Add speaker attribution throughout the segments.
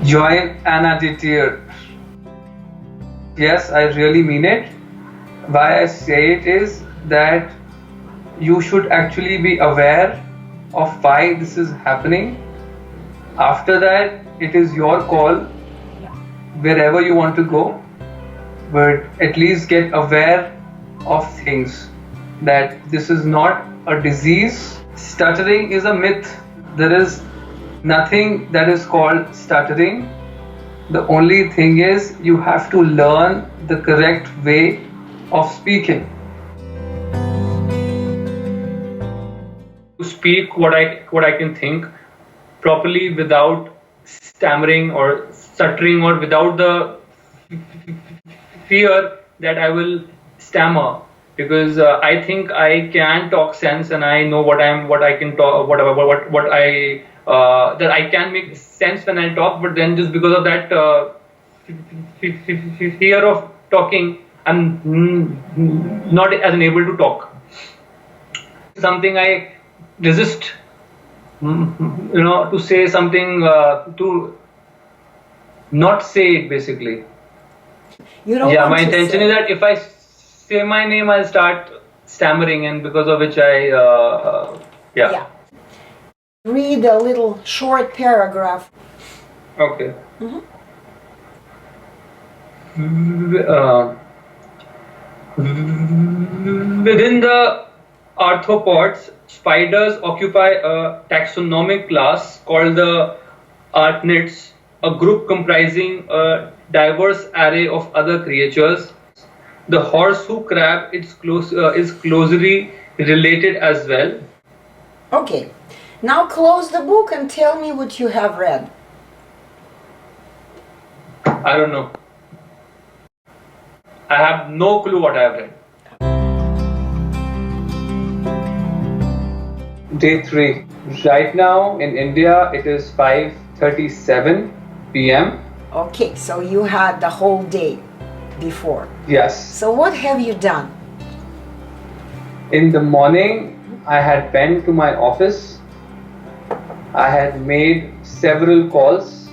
Speaker 1: Join an Educator. Yes, I really mean it. Why I say it is that you should actually be aware of why this is happening. After that, it is your call wherever you want to go, but at least get aware of things, that this is not a disease. Stuttering is a myth. There is nothing that is called stuttering. The only thing is you have to learn the correct way of speaking. To speak what I can think properly without stammering or stuttering, or without the fear that I will stammer, because I think I can talk sense and I know what I can talk, that I can make sense when I talk, but then just because of that fear of talking, I'm not as able to talk. Something I resist, to say something, to not say it, basically.
Speaker 2: You don't
Speaker 1: my intention is that if I say my name, I'll start stammering, and because of which I
Speaker 2: read a little short paragraph.
Speaker 1: Okay. Within the arthropods, spiders occupy a taxonomic class called the arachnids, a group comprising a diverse array of other creatures. The horseshoe crab is closely related as well.
Speaker 2: Okay, now close the book and tell me what you have read.
Speaker 1: I don't know. I have no clue what I have read. Day 3. Right now in India it is 5:37 p.m.
Speaker 2: Okay, so you had the whole day before.
Speaker 1: Yes.
Speaker 2: So what have you done?
Speaker 1: In the morning I had been to my office. I had made several calls.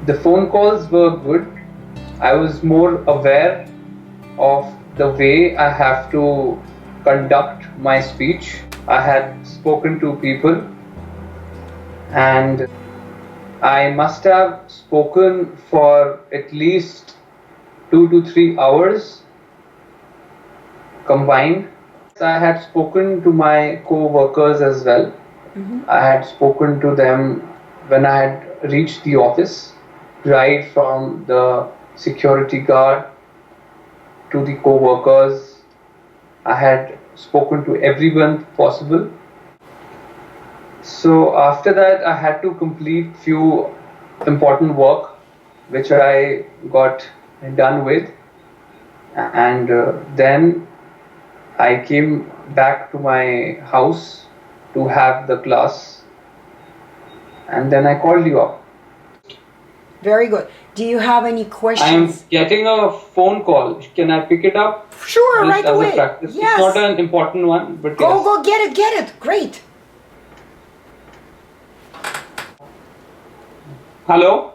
Speaker 1: The phone calls were good. I was more aware of the way I have to conduct my speech. I had spoken to people, and I must have spoken for at least 2 to 3 hours combined. I had spoken to my co-workers as well. I had spoken to them when I had reached the office, right from the security guard to the co-workers. I had spoken to everyone possible. So after that I had to complete few important work which I got done with, and then I came back to my house to have the class, and then I called you up.
Speaker 2: Very good. Do you have any questions?
Speaker 1: I'm getting a phone call. Can I pick it up?
Speaker 2: Sure, right
Speaker 1: as
Speaker 2: away.
Speaker 1: A practice.
Speaker 2: Yes.
Speaker 1: It's not an important one, but
Speaker 2: Go,
Speaker 1: yes.
Speaker 2: go, get it. Great.
Speaker 1: Hello?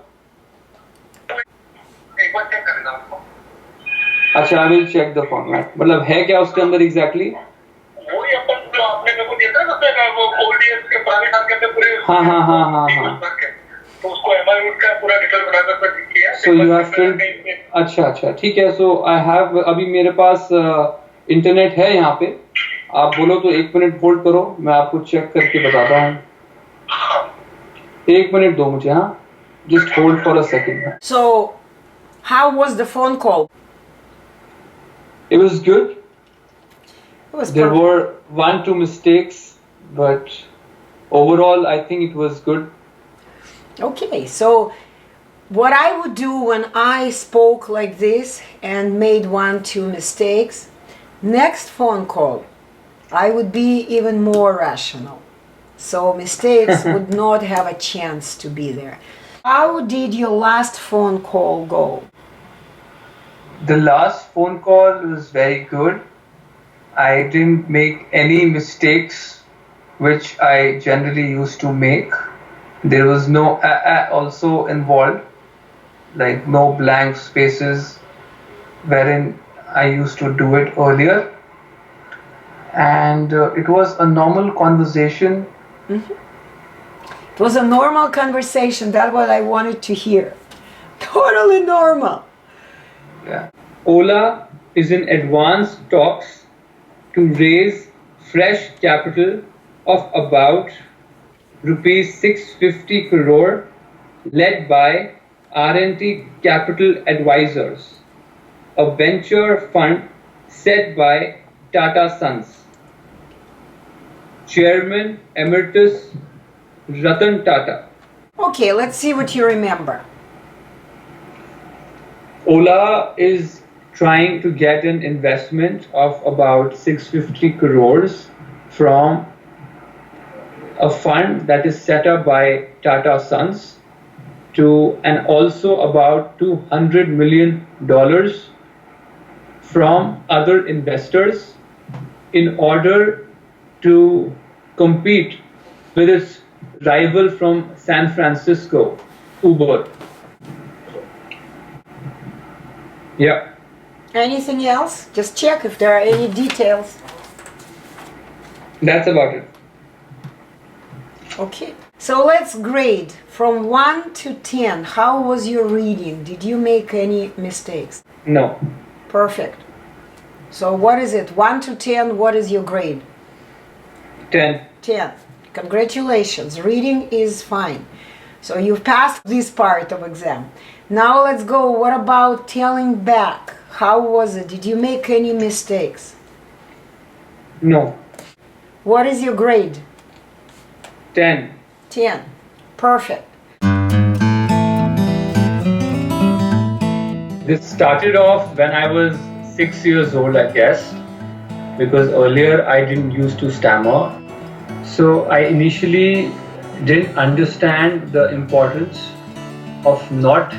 Speaker 1: अच्छा, I will check the format. मतलब है क्या उसके अंदर exactly?
Speaker 3: वही अपन जो आपने मेरे को दिया था ना, उसमें वो ओल्ड ईयर्स के पुराने साल के अंदर पूरे
Speaker 1: हाँ
Speaker 3: तो उसको एमआई का पूरा डिटेल बनाकर मैं किया।
Speaker 1: So you have filled. अच्छा ठीक है. So I have, अभी मेरे पास इंटरनेट है यहाँ पे. आप बोलो तो 1 मिनट होल्ड करो, मैं आपको चेक करके बताता हूँ. 1 मिनट दो मुझे. हाँ, just hold for a second.
Speaker 2: So, how was the phone call?
Speaker 1: It was good.
Speaker 2: It was
Speaker 1: There
Speaker 2: perfect.
Speaker 1: were 1-2 mistakes, but overall I think it was good.
Speaker 2: Okay, so what I would do when I spoke like this and made 1-2 mistakes, next phone call, I would be even more rational. So mistakes would not have a chance to be there. How did your last phone call go?
Speaker 1: The last phone call was very good. I didn't make any mistakes which I generally used to make. There was no also involved, like no blank spaces wherein I used to do it earlier. And it was a normal conversation.
Speaker 2: It was a normal conversation. That's what I wanted to hear. Totally normal.
Speaker 1: Yeah. Ola is in advanced talks to raise fresh capital of about rupees 650 crore, led by R&T Capital Advisors, a venture fund set by Tata Sons. Chairman Emeritus Ratan Tata.
Speaker 2: Okay, let's see what you remember.
Speaker 1: Ola is trying to get an investment of about 650 crores from a fund that is set up by Tata Sons and also about $200 million from other investors in order to compete with its rival from San Francisco, Uber. Yeah.
Speaker 2: Anything else? Just check if there are any details.
Speaker 1: That's about it.
Speaker 2: Okay. So let's grade from 1 to 10. How was your reading? Did you make any mistakes?
Speaker 1: No.
Speaker 2: Perfect. So what is it? 1 to 10, what is your grade?
Speaker 1: 10.
Speaker 2: 10. Congratulations. Reading is fine. So you've passed this part of exam. Now let's go. What about telling back? How was it? Did you make any mistakes?
Speaker 1: No.
Speaker 2: What is your grade?
Speaker 1: 10.
Speaker 2: 10. Perfect.
Speaker 1: This started off when I was 6 years old, I guess, because earlier I didn't used to stammer. So I initially didn't understand the importance of not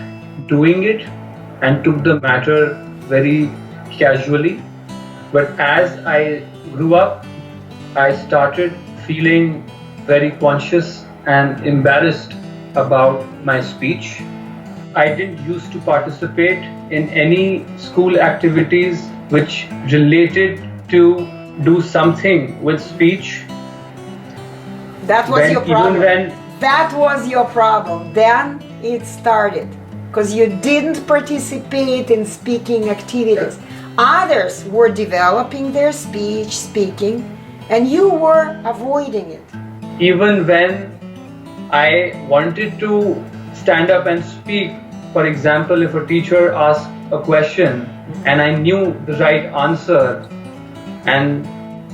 Speaker 1: doing it and took the matter very casually. But as I grew up, I started feeling very conscious and embarrassed about my speech. I didn't used to participate in any school activities which related to do something with speech.
Speaker 2: That was your problem.
Speaker 1: Even
Speaker 2: That was your problem. Then it started because you didn't participate in speaking activities. Others were developing their speech, speaking, and you were avoiding it.
Speaker 1: even when I wanted to stand up and speak, for example, if a teacher asked a question and I knew the right answer, and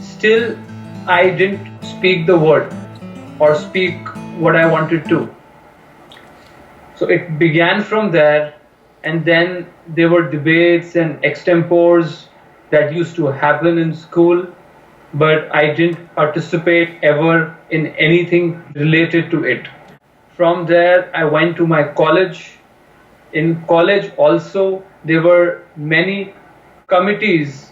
Speaker 1: still I didn't speak the word or speak what I wanted to. So it began from there, and then there were debates and extempores that used to happen in school, but I didn't participate ever in anything related to it. From there, I went to my college. In college also, there were many committees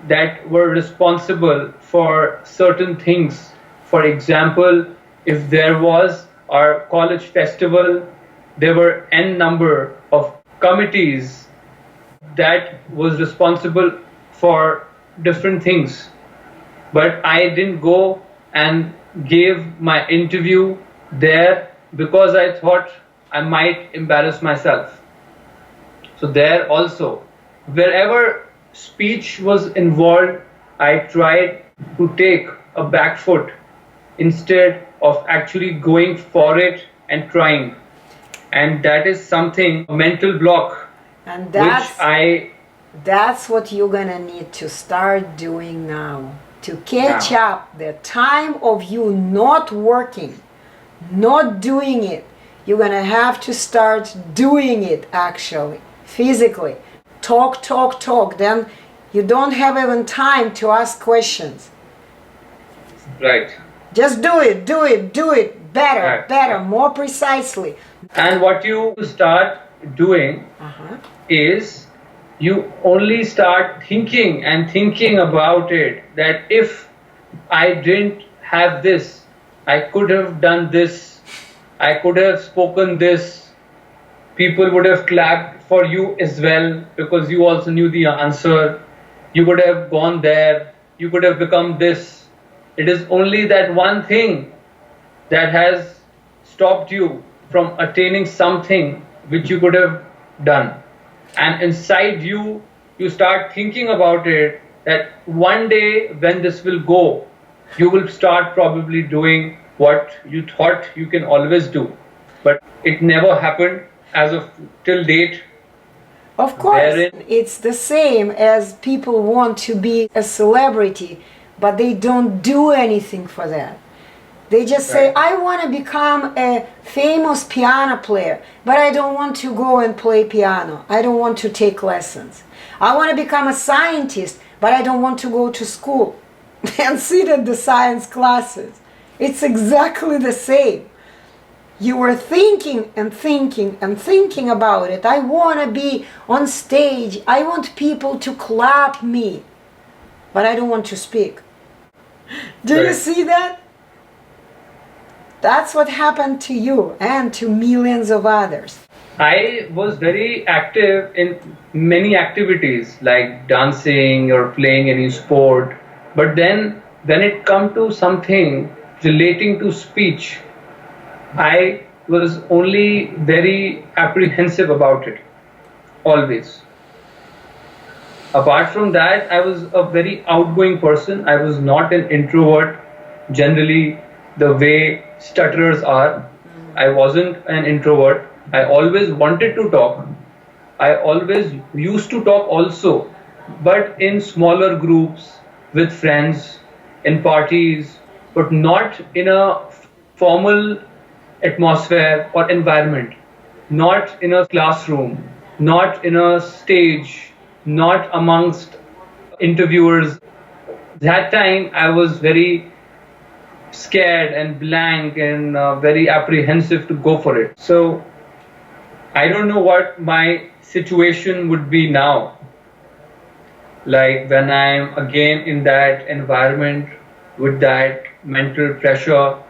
Speaker 1: that were responsible for certain things. For example, if there was our college festival, there were n number of committees that was responsible for different things. But I didn't go and gave my interview there because I thought I might embarrass myself. So there also, wherever speech was involved, I tried to take a back foot instead of actually going for it and trying. And that is something, a mental block,
Speaker 2: And that's what you're gonna need to start doing now. To catch up the time of you not working, not doing it, you're gonna have to start doing it actually, physically. Talk, talk, talk. Then you don't have even time to ask questions.
Speaker 1: Right.
Speaker 2: Just do it, do it, do it better,
Speaker 1: Right.
Speaker 2: better, more precisely.
Speaker 1: And what you start doing is you only start thinking and thinking about it, that if I didn't have this, I could have done this. I could have spoken this, people would have clapped for you as well because you also knew the answer. You could have gone there, you could have become this. It is only that one thing that has stopped you from attaining something which you could have done. And inside you, you start thinking about it that one day when this will go, you will start probably doing what you thought you can always do. But it never happened as of till date.
Speaker 2: Of course, it's the same as people want to be a celebrity, but they don't do anything for that. They just say, I want to become a famous piano player, but I don't want to go and play piano. I don't want to take lessons. I want to become a scientist, but I don't want to go to school and sit at the science classes. It's exactly the same. You were thinking and thinking and thinking about it. I want to be on stage. I want people to clap me, but I don't want to speak. Do you see that? That's what happened to you and to millions of others.
Speaker 1: I was very active in many activities like dancing or playing any sport. But then when it come to something relating to speech, I was only very apprehensive about it, always. Apart from that, I was a very outgoing person. I was not an introvert, generally the way stutterers are. I wasn't an introvert. I always wanted to talk. I always used to talk also, but in smaller groups, with friends, in parties, but not in a formal atmosphere or environment, not in a classroom, not in a stage, not amongst interviewers. That time I was very scared and blank and very apprehensive to go for it. So I don't know what my situation would be now. Like when I'm again in that environment with that mental pressure,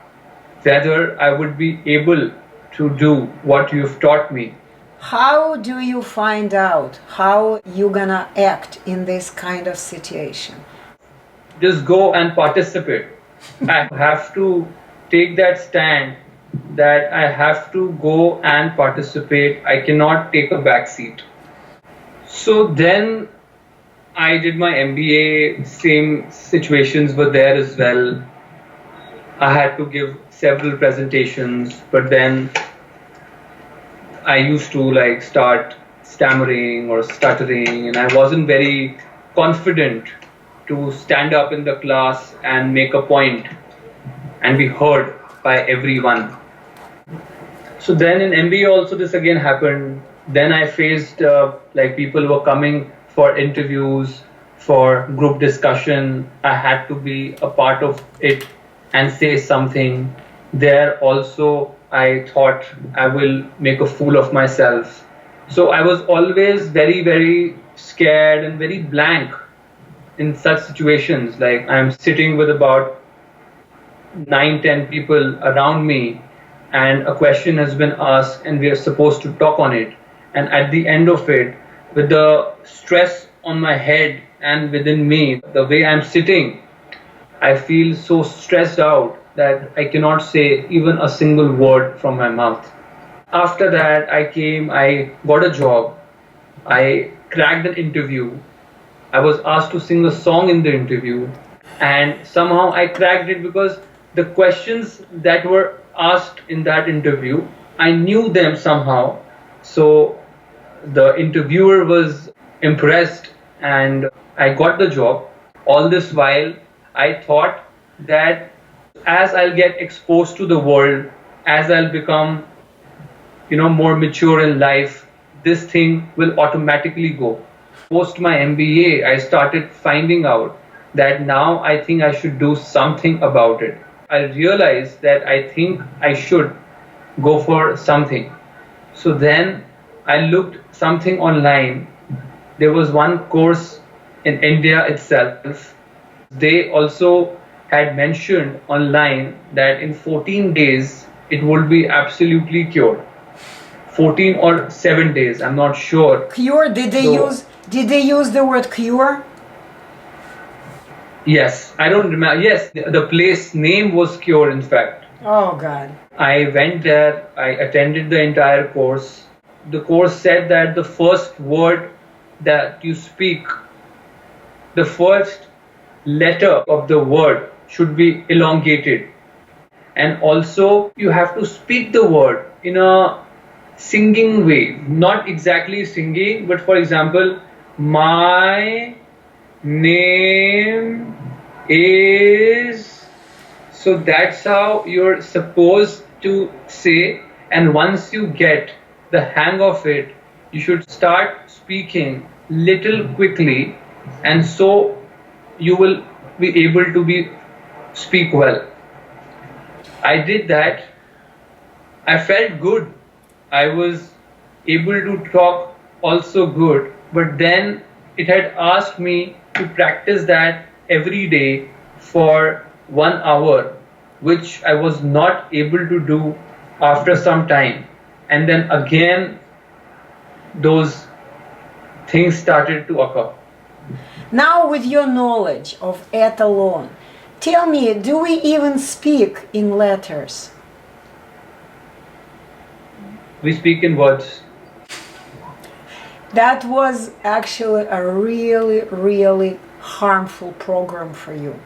Speaker 1: whether I would be able to do what you've taught me.
Speaker 2: How do you find out how you're gonna act in this kind of situation?
Speaker 1: Just go and participate. I have to take that stand that I have to go and participate. I cannot take a back seat. So then I did my MBA, same situations were there as well. I had to give several presentations, but then I used to like start stammering or stuttering, and I wasn't very confident to stand up in the class and make a point and be heard by everyone. So then in MBA also this again happened. Then I faced like people were coming for interviews, for group discussion. I had to be a part of it and say something. There also I thought I will make a fool of myself. So I was always very, very scared and very blank in such situations. Like I'm sitting with about 9-10 people around me and a question has been asked and we are supposed to talk on it. And at the end of it, with the stress on my head and within me, the way I'm sitting, I feel so stressed out that I cannot say even a single word from my mouth. After that, I got a job, I cracked an interview, I was asked to sing a song in the interview, and somehow I cracked it because the questions that were asked in that interview, I knew them somehow. So the interviewer was impressed and I got the job. All this while, I thought that as I'll get exposed to the world, as I'll become, more mature in life, this thing will automatically go. Post my MBA, I started finding out that now I think I should do something about it. I realized that I think I should go for something. So then I looked something online. There was one course in India itself. They also had mentioned online that in 14 days it would be absolutely cured. 14 or 7 days, I'm not sure.
Speaker 2: Cure? Did they use the word cure?
Speaker 1: Yes, I don't remember. Yes, the place name was Cure, in fact.
Speaker 2: Oh God.
Speaker 1: I went there, I attended the entire course. The course said that the first word that you speak, the first letter of the word should be elongated. And also, you have to speak the word in a singing way. Not exactly singing, but for example, my name is. So that's how you're supposed to say. And once you get the hang of it, you should start speaking little quickly, and so you will be able to speak well. I did that. I felt good. I was able to talk also good, but then it had asked me to practice that every day for 1 hour, which I was not able to do after some time. And then again, those things started to occur.
Speaker 2: Now, with your knowledge of Etalon, tell me, do we even speak in letters?
Speaker 1: We speak in words.
Speaker 2: That was actually a really, really harmful program for you.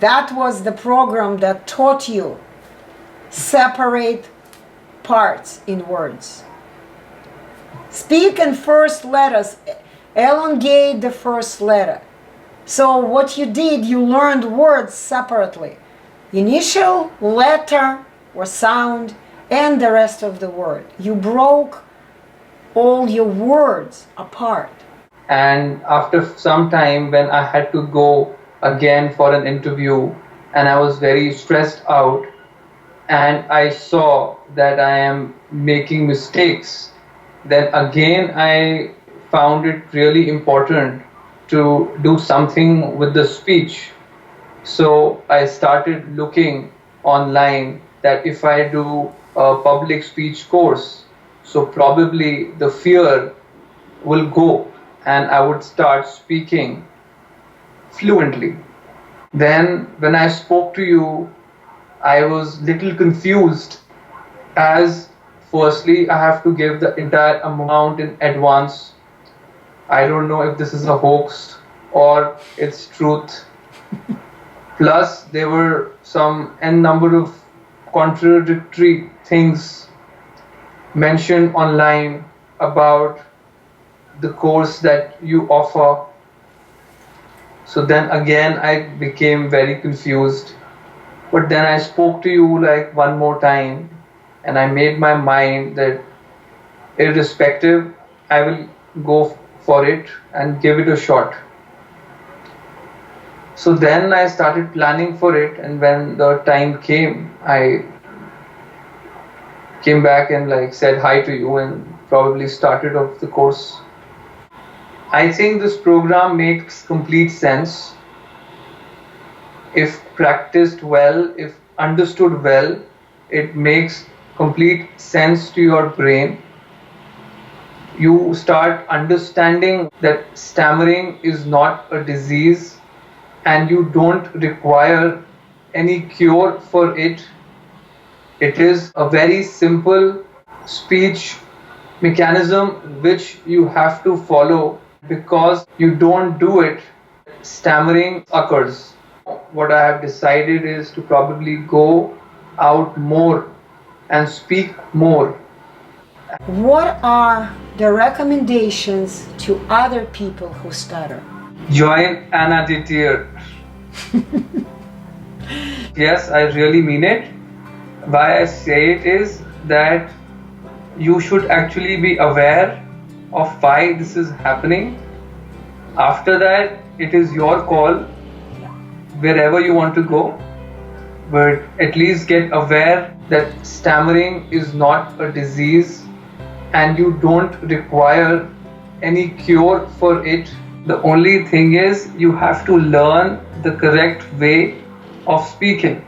Speaker 2: That was the program that taught you separate parts in words. Speak in first letters, elongate the first letter. So what you did, you learned words separately. Initial, letter or sound, and the rest of the word. You broke all your words apart.
Speaker 1: And after some time, when I had to go again for an interview, and I was very stressed out, and I saw that I am making mistakes, then again I found it really important to do something with the speech. So I started looking online that if I do a public speech course, so probably the fear will go and I would start speaking fluently. Then when I spoke to you, I was little confused, as firstly I have to give the entire amount in advance. I don't know if this is a hoax or it's truth. Plus there were some n number of contradictory things mentioned online about the course that you offer. So then again I became very confused. But then I spoke to you like one more time, and I made my mind that irrespective, I will go for it and give it a shot. So then I started planning for it, and when the time came, I came back and like said hi to you and probably started off the course. I think this program makes complete sense. If practiced well, if understood well, it makes complete sense to your brain. You start understanding that stammering is not a disease and you don't require any cure for it. It is a very simple speech mechanism which you have to follow. Because you don't do it, stammering occurs. What I have decided is to probably go out more and speak more.
Speaker 2: What are the recommendations to other people who stutter?
Speaker 1: Join an Deeter. Yes, I really mean it. Why I say it is that you should actually be aware of why this is happening. After that, it is your call wherever you want to go, but at least get aware that stammering is not a disease and you don't require any cure for it. The only thing is you have to learn the correct way of speaking.